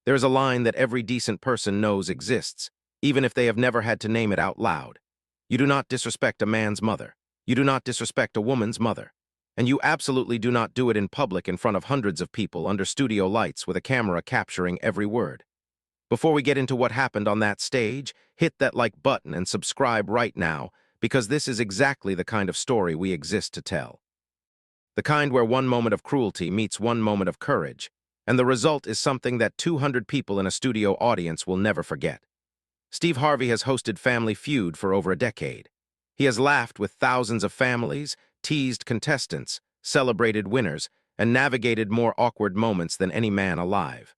There is a line that every decent person knows exists, even if they have never had to name it out loud. You do not disrespect a man's mother. You do not disrespect a woman's mother. And you absolutely do not do it in public in front of hundreds of people under studio lights with a camera capturing every word. Before we get into what happened on that stage, hit that like button and subscribe right now, because this is exactly the kind of story we exist to tell. The kind where one moment of cruelty meets one moment of courage, and the result is something that 200 people in a studio audience will never forget. Steve Harvey has hosted Family Feud for over a decade. He has laughed with thousands of families, teased contestants, celebrated winners, and navigated more awkward moments than any man alive.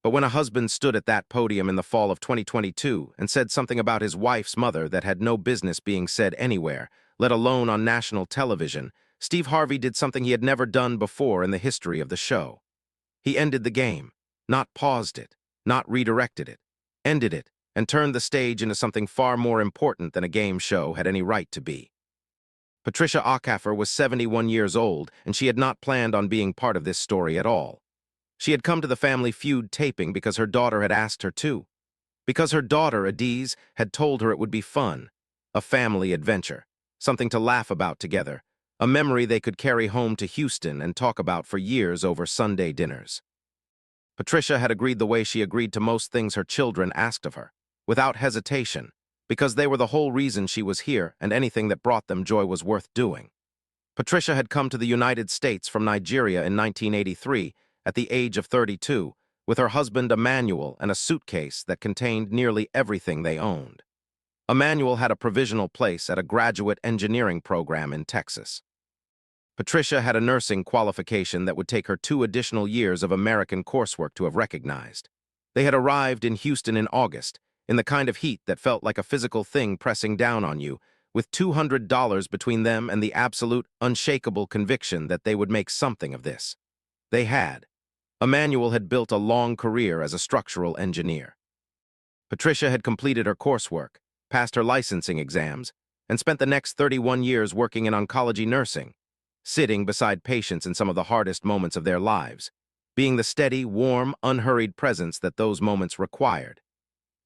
But when a husband stood at that podium in the fall of 2022 and said something about his wife's mother that had no business being said anywhere, let alone on national television, Steve Harvey did something he had never done before in the history of the show. He ended the game, not paused it, not redirected it, ended it, and turned the stage into something far more important than a game show had any right to be. Patricia Okafor was 71 years old, and she had not planned on being part of this story at all. She had come to the Family Feud taping because her daughter had asked her to. Because her daughter, Adiz, had told her it would be fun, a family adventure, something to laugh about together, a memory they could carry home to Houston and talk about for years over Sunday dinners. Patricia had agreed the way she agreed to most things her children asked of her, without hesitation, because they were the whole reason she was here and anything that brought them joy was worth doing. Patricia had come to the United States from Nigeria in 1983 at the age of 32, with her husband Emmanuel and a suitcase that contained nearly everything they owned. Emmanuel had a provisional place at a graduate engineering program in Texas. Patricia had a nursing qualification that would take her 2 additional years of American coursework to have recognized. They had arrived in Houston in August, in the kind of heat that felt like a physical thing pressing down on you, with $200 between them and the absolute, unshakable conviction that they would make something of this. They had. Emmanuel had built a long career as a structural engineer. Patricia had completed her coursework, passed her licensing exams, and spent the next 31 years working in oncology nursing, sitting beside patients in some of the hardest moments of their lives, being the steady, warm, unhurried presence that those moments required.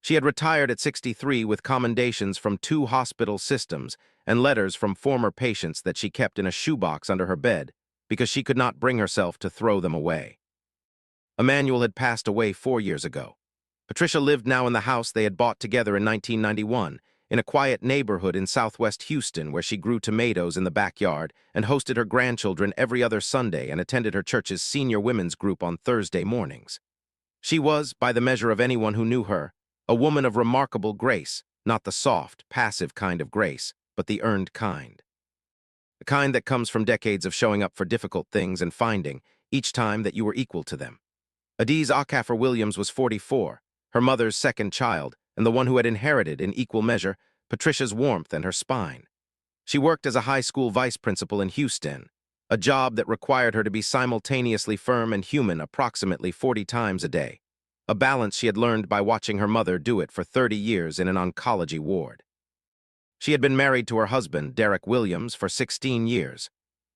She had retired at 63 with commendations from 2 hospital systems and letters from former patients that she kept in a shoebox under her bed because she could not bring herself to throw them away. Emmanuel had passed away 4 years ago. Patricia lived now in the house they had bought together in 1991, in a quiet neighborhood in southwest Houston where she grew tomatoes in the backyard and hosted her grandchildren every other Sunday and attended her church's senior women's group on Thursday mornings. She was, by the measure of anyone who knew her, a woman of remarkable grace, not the soft, passive kind of grace, but the earned kind. The kind that comes from decades of showing up for difficult things and finding, each time, that you were equal to them. Adiz Okafor Williams was 44, her mother's second child, and the one who had inherited, in equal measure, Patricia's warmth and her spine. She worked as a high school vice principal in Houston, a job that required her to be simultaneously firm and human approximately 40 times a day, a balance she had learned by watching her mother do it for 30 years in an oncology ward. She had been married to her husband, Derek Williams, for 16 years.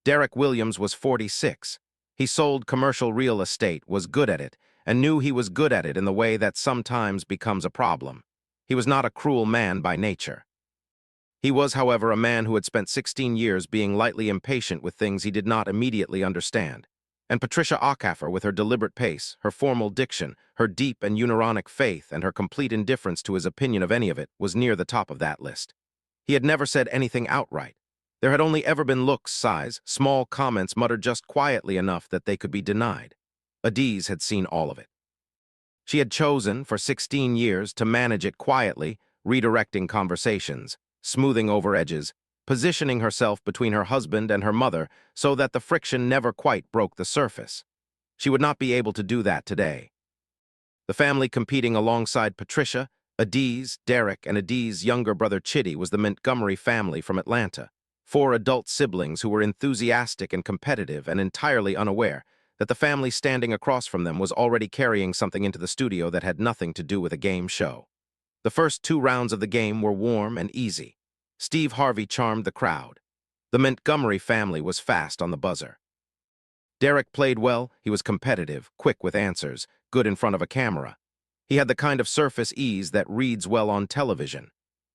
Derek Williams was 46. He sold commercial real estate, was good at it, and knew he was good at it in the way that sometimes becomes a problem. He was not a cruel man by nature. He was, however, a man who had spent 16 years being lightly impatient with things he did not immediately understand. And Patricia Okafor, with her deliberate pace, her formal diction, her deep and unironic faith, and her complete indifference to his opinion of any of it, was near the top of that list. He had never said anything outright. There had only ever been looks, sighs, small comments muttered just quietly enough that they could be denied. Adiz had seen all of it. She had chosen, for 16 years, to manage it quietly, redirecting conversations, smoothing over edges, positioning herself between her husband and her mother so that the friction never quite broke the surface. She would not be able to do that today. The family competing alongside Patricia, Adiz, Derek, and Adiz's younger brother Chitty was the Montgomery family from Atlanta, 4 adult siblings who were enthusiastic and competitive and entirely unaware that the family standing across from them was already carrying something into the studio that had nothing to do with a game show. The first 2 rounds of the game were warm and easy. Steve Harvey charmed the crowd. The Montgomery family was fast on the buzzer. Derek played well, he was competitive, quick with answers, good in front of a camera. He had the kind of surface ease that reads well on television.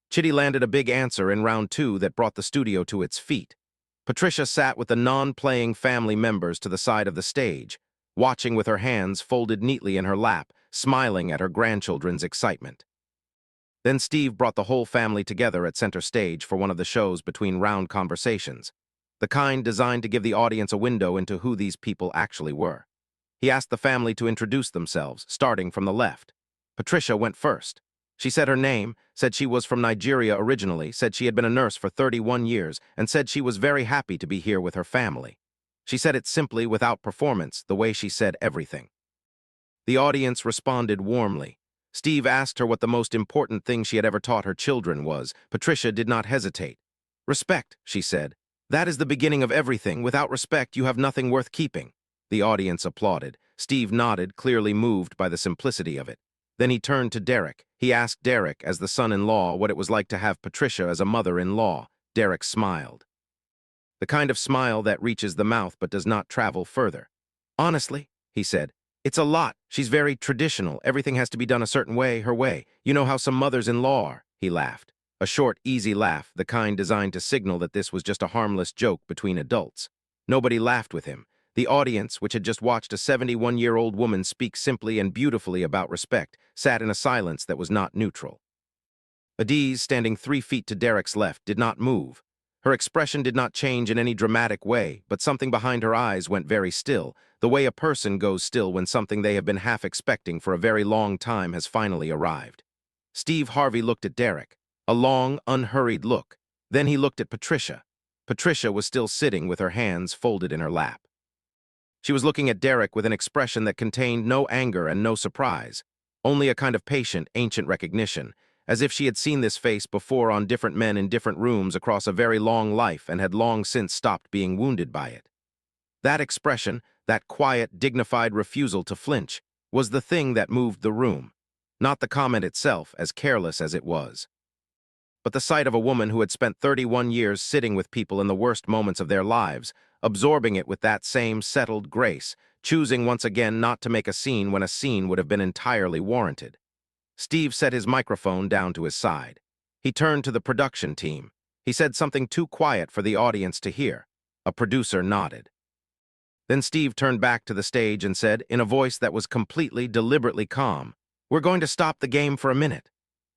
Chitty landed a big answer in round 2 that brought the studio to its feet. Patricia sat with the non-playing family members to the side of the stage, watching with her hands folded neatly in her lap, smiling at her grandchildren's excitement. Then Steve brought the whole family together at center stage for one of the show's between-round conversations, the kind designed to give the audience a window into who these people actually were. He asked the family to introduce themselves, starting from the left. Patricia went first. She said her name, said she was from Nigeria originally, said she had been a nurse for 31 years, and said she was very happy to be here with her family. She said it simply, without performance, the way she said everything. The audience responded warmly. Steve asked her what the most important thing she had ever taught her children was. Patricia did not hesitate. "Respect," she said. "That is the beginning of everything. Without respect, you have nothing worth keeping." The audience applauded. Steve nodded, clearly moved by the simplicity of it. Then he turned to Derek. He asked Derek, as the son-in-law, what it was like to have Patricia as a mother-in-law. Derek smiled. The kind of smile that reaches the mouth but does not travel further. "Honestly," he said, "it's a lot. She's very traditional. Everything has to be done a certain way, her way. You know how some mothers-in-law are." He laughed. A short, easy laugh, the kind designed to signal that this was just a harmless joke between adults. Nobody laughed with him. The audience, which had just watched a 71-year-old woman speak simply and beautifully about respect, sat in a silence that was not neutral. Adiz, standing 3 feet to Derek's left, did not move. Her expression did not change in any dramatic way, but something behind her eyes went very still, the way a person goes still when something they have been half expecting for a very long time has finally arrived. Steve Harvey looked at Derek, a long, unhurried look. Then he looked at Patricia. Patricia was still sitting with her hands folded in her lap. She was looking at Derek with an expression that contained no anger and no surprise, only a kind of patient, ancient recognition, as if she had seen this face before on different men in different rooms across a very long life and had long since stopped being wounded by it. That expression, that quiet, dignified refusal to flinch, was the thing that moved the room, not the comment itself, as careless as it was. But the sight of a woman who had spent 31 years sitting with people in the worst moments of their lives, absorbing it with that same settled grace, choosing once again not to make a scene when a scene would have been entirely warranted. Steve set his microphone down to his side. He turned to the production team. He said something too quiet for the audience to hear. A producer nodded. Then Steve turned back to the stage and said, in a voice that was completely, deliberately calm, "We're going to stop the game for a minute."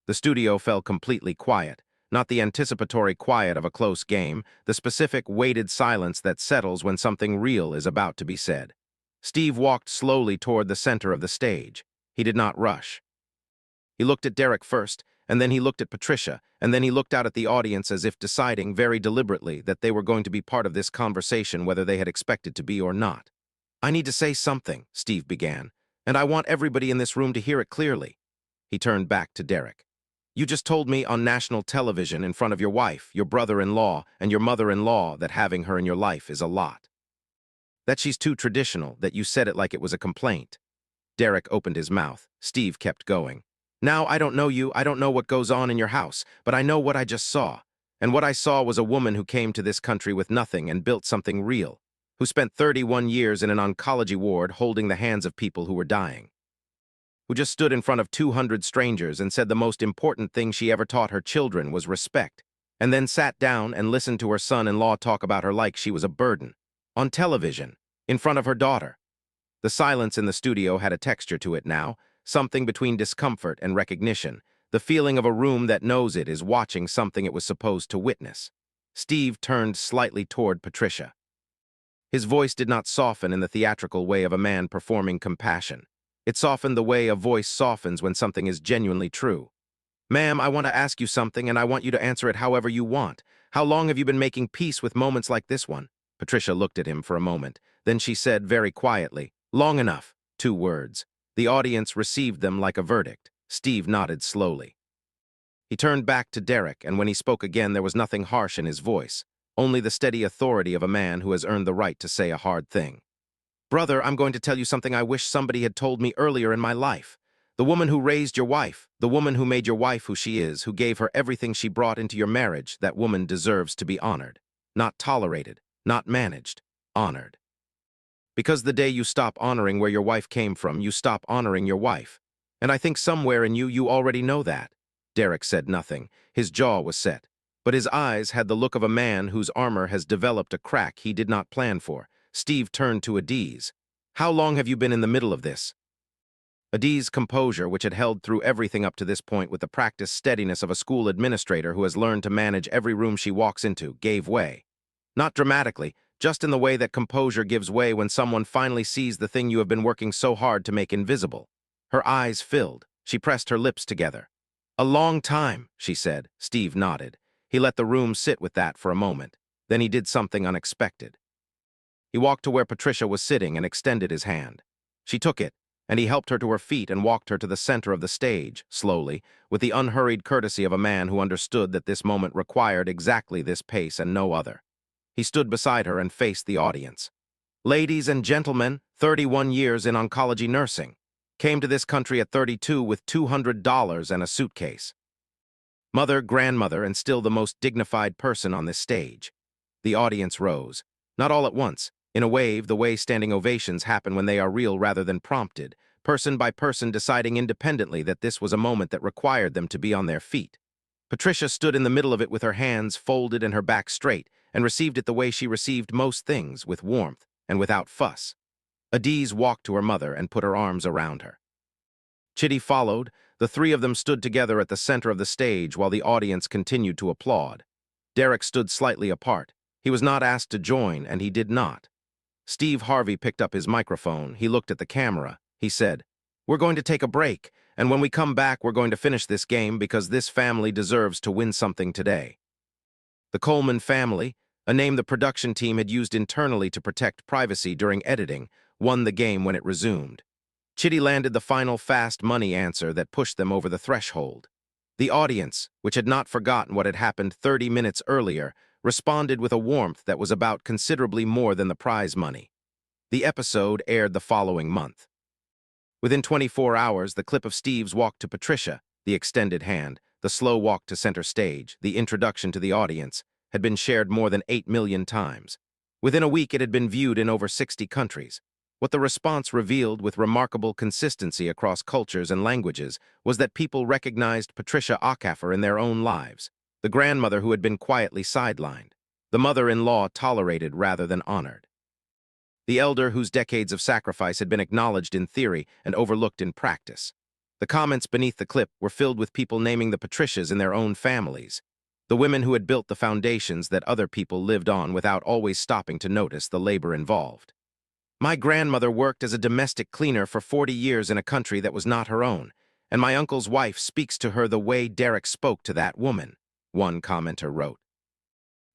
The studio fell completely quiet, not the anticipatory quiet of a close game, the specific weighted silence that settles when something real is about to be said. Steve walked slowly toward the center of the stage. He did not rush. He looked at Derek first, and then he looked at Patricia, and then he looked out at the audience as if deciding very deliberately that they were going to be part of this conversation whether they had expected to be or not. "I need to say something," Steve began, "and I want everybody in this room to hear it clearly." He turned back to Derek. "You just told me on national television in front of your wife, your brother-in-law, and your mother-in-law that having her in your life is a lot. That she's too traditional, that you said it like it was a complaint." Derek opened his mouth. Steve kept going. "Now, I don't know you, I don't know what goes on in your house, but I know what I just saw. And what I saw was a woman who came to this country with nothing and built something real, who spent 31 years in an oncology ward holding the hands of people who were dying, who just stood in front of 200 strangers and said the most important thing she ever taught her children was respect, and then sat down and listened to her son-in-law talk about her like she was a burden, on television, in front of her daughter." The silence in the studio had a texture to it now, something between discomfort and recognition, the feeling of a room that knows it is watching something it was supposed to witness. Steve turned slightly toward Patricia. His voice did not soften in the theatrical way of a man performing compassion. It softened the way a voice softens when something is genuinely true. "Ma'am, I want to ask you something, and I want you to answer it however you want. How long have you been making peace with moments like this one?" Patricia looked at him for a moment. Then she said very quietly, "Long enough." 2 words. The audience received them like a verdict. Steve nodded slowly. He turned back to Derek, and when he spoke again there was nothing harsh in his voice, only the steady authority of a man who has earned the right to say a hard thing. "Brother, I'm going to tell you something I wish somebody had told me earlier in my life. The woman who raised your wife, the woman who made your wife who she is, who gave her everything she brought into your marriage, that woman deserves to be honored. Not tolerated, not managed, honored." Because the day you stop honoring where your wife came from, you stop honoring your wife. And I think somewhere in you, you already know that. Derek said nothing. His jaw was set. But his eyes had the look of a man whose armor has developed a crack he did not plan for. Steve turned to Adiz. How long have you been in the middle of this? Adiz's composure, which had held through everything up to this point with the practiced steadiness of a school administrator who has learned to manage every room she walks into, gave way. Not dramatically, just in the way that composure gives way when someone finally sees the thing you have been working so hard to make invisible. Her eyes filled. She pressed her lips together. A long time, she said. Steve nodded. He let the room sit with that for a moment. Then he did something unexpected. He walked to where Patricia was sitting and extended his hand. She took it, and he helped her to her feet and walked her to the center of the stage, slowly, with the unhurried courtesy of a man who understood that this moment required exactly this pace and no other. He stood beside her and faced the audience. Ladies and gentlemen, 31 years in oncology nursing. Came to this country at 32 with $200 and a suitcase. Mother, grandmother, and still the most dignified person on this stage. The audience rose. Not all at once. In a wave, the way standing ovations happen when they are real rather than prompted, person by person deciding independently that this was a moment that required them to be on their feet. Patricia stood in the middle of it with her hands folded and her back straight, and received it the way she received most things, with warmth and without fuss. Adiz walked to her mother and put her arms around her. Chitty followed. The three of them stood together at the center of the stage while the audience continued to applaud. Derek stood slightly apart. He was not asked to join, and he did not. Steve Harvey picked up his microphone. He looked at the camera. He said, "We're going to take a break, and when we come back, we're going to finish this game because this family deserves to win something today." The Coleman family, a name the production team had used internally to protect privacy during editing, won the game when it resumed. Chitty landed the final fast money answer that pushed them over the threshold. The audience, which had not forgotten what had happened 30 minutes earlier, responded with a warmth that was about considerably more than the prize money. The episode aired the following month. Within 24 hours, the clip of Steve's walk to Patricia, the extended hand, the slow walk to center stage, the introduction to the audience, had been shared more than 8 million times. Within a week, it had been viewed in over 60 countries. What the response revealed with remarkable consistency across cultures and languages was that people recognized Patricia Okafor in their own lives, the grandmother who had been quietly sidelined, the mother-in-law tolerated rather than honored, the elder whose decades of sacrifice had been acknowledged in theory and overlooked in practice. The comments beneath the clip were filled with people naming the Patricias in their own families, the women who had built the foundations that other people lived on without always stopping to notice the labor involved. My grandmother worked as a domestic cleaner for 40 years in a country that was not her own, and my uncle's wife speaks to her the way Derek spoke to that woman, one commenter wrote.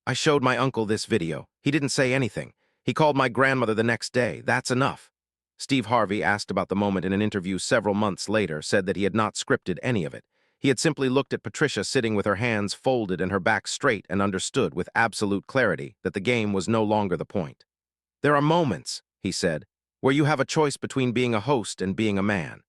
I showed my uncle this video. He didn't say anything. He called my grandmother the next day. That's enough. Steve Harvey, asked about the moment in an interview several months later, said that he had not scripted any of it. He had simply looked at Patricia sitting with her hands folded and her back straight and understood with absolute clarity that the game was no longer the point. There are moments, he said, where you have a choice between being a host and being a man.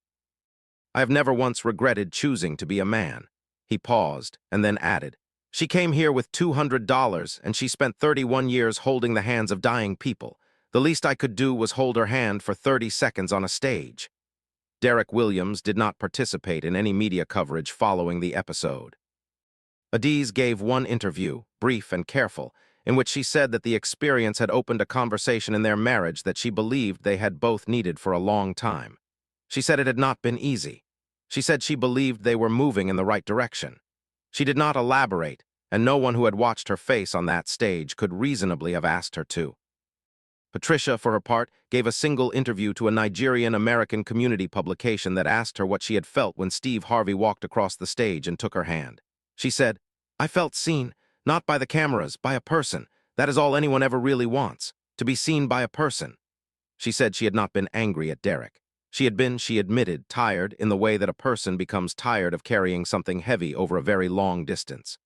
I have never once regretted choosing to be a man. He paused and then added, she came here with $200 and she spent 31 years holding the hands of dying people. The least I could do was hold her hand for 30 seconds on a stage. Derek Williams did not participate in any media coverage following the episode. Adiz gave one interview, brief and careful, in which she said that the experience had opened a conversation in their marriage that she believed they had both needed for a long time. She said it had not been easy. She said she believed they were moving in the right direction. She did not elaborate, and no one who had watched her face on that stage could reasonably have asked her to. Patricia, for her part, gave a single interview to a Nigerian-American community publication that asked her what she had felt when Steve Harvey walked across the stage and took her hand. She said, I felt seen, not by the cameras, by a person. That is all anyone ever really wants, to be seen by a person. She said she had not been angry at Derek. She had been, she admitted, tired in the way that a person becomes tired of carrying something heavy over a very long distance.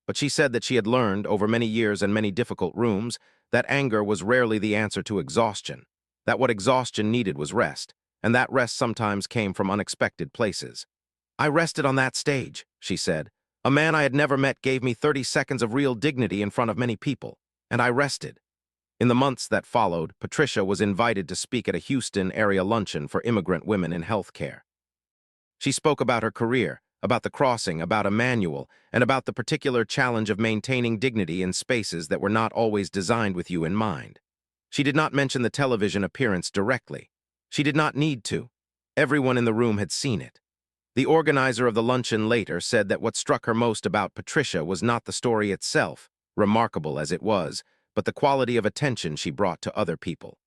But she said that she had learned, over many years and many difficult rooms, that anger was rarely the answer to exhaustion, that what exhaustion needed was rest, and that rest sometimes came from unexpected places. I rested on that stage, she said. A man I had never met gave me 30 seconds of real dignity in front of many people, and I rested. In the months that followed, Patricia was invited to speak at a Houston area luncheon for immigrant women in healthcare. She spoke about her career, about the crossing, about Emmanuel, and about the particular challenge of maintaining dignity in spaces that were not always designed with you in mind. She did not mention the television appearance directly. She did not need to. Everyone in the room had seen it. The organizer of the luncheon later said that what struck her most about Patricia was not the story itself, remarkable as it was, but the quality of attention she brought to other people.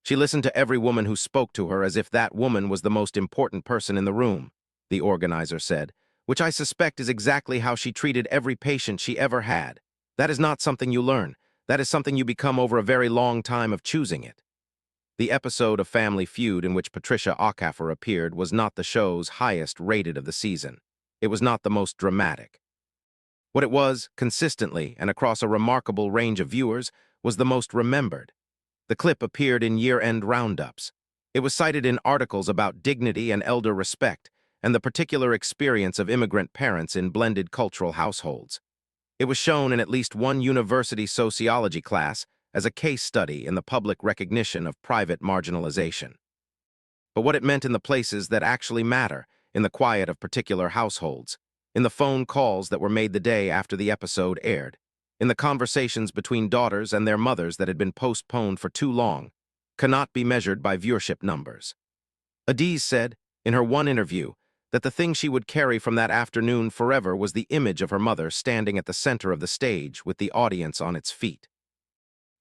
She listened to every woman who spoke to her as if that woman was the most important person in the room, the organizer said, which I suspect is exactly how she treated every patient she ever had. That is not something you learn. That is something you become over a very long time of choosing it. The episode of Family Feud in which Patricia Okafor appeared was not the show's highest rated of the season. It was not the most dramatic. What it was, consistently and across a remarkable range of viewers, was the most remembered. The clip appeared in year-end roundups. It was cited in articles about dignity and elder respect, and the particular experience of immigrant parents in blended cultural households. It was shown in at least one university sociology class as a case study in the public recognition of private marginalization. But what it meant in the places that actually matter, in the quiet of particular households, in the phone calls that were made the day after the episode aired, in the conversations between daughters and their mothers that had been postponed for too long, cannot be measured by viewership numbers. Adiz said, in her one interview, that the thing she would carry from that afternoon forever was the image of her mother standing at the center of the stage with the audience on its feet.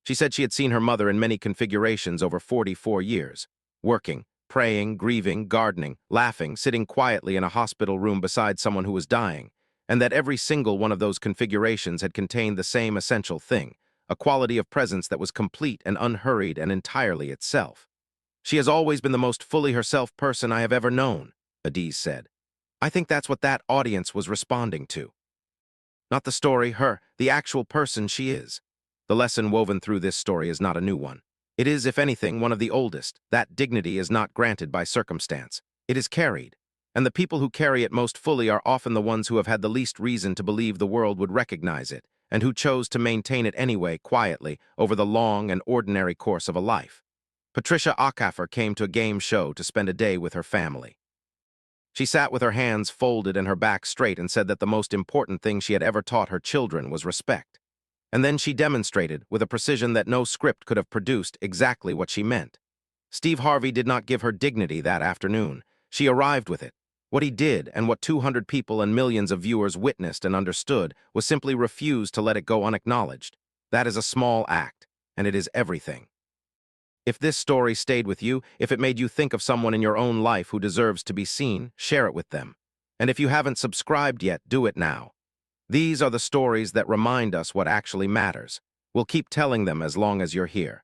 She said she had seen her mother in many configurations over 44 years, working, praying, grieving, gardening, laughing, sitting quietly in a hospital room beside someone who was dying, and that every single one of those configurations had contained the same essential thing, a quality of presence that was complete and unhurried and entirely itself. She has always been the most fully herself person I have ever known, Adiz said. I think that's what that audience was responding to. Not the story, her, the actual person she is. The lesson woven through this story is not a new one. It is, if anything, one of the oldest. That dignity is not granted by circumstance. It is carried. And the people who carry it most fully are often the ones who have had the least reason to believe the world would recognize it, and who chose to maintain it anyway, quietly, over the long and ordinary course of a life. Patricia Okafor came to a game show to spend a day with her family. She sat with her hands folded and her back straight and said that the most important thing she had ever taught her children was respect. And then she demonstrated, with a precision that no script could have produced, exactly what she meant. Steve Harvey did not give her dignity that afternoon. She arrived with it. What he did, and what 200 people and millions of viewers witnessed and understood, was simply refuse to let it go unacknowledged. That is a small act, and it is everything. If this story stayed with you, if it made you think of someone in your own life who deserves to be seen, share it with them. And if you haven't subscribed yet, do it now. These are the stories that remind us what actually matters. We'll keep telling them as long as you're here.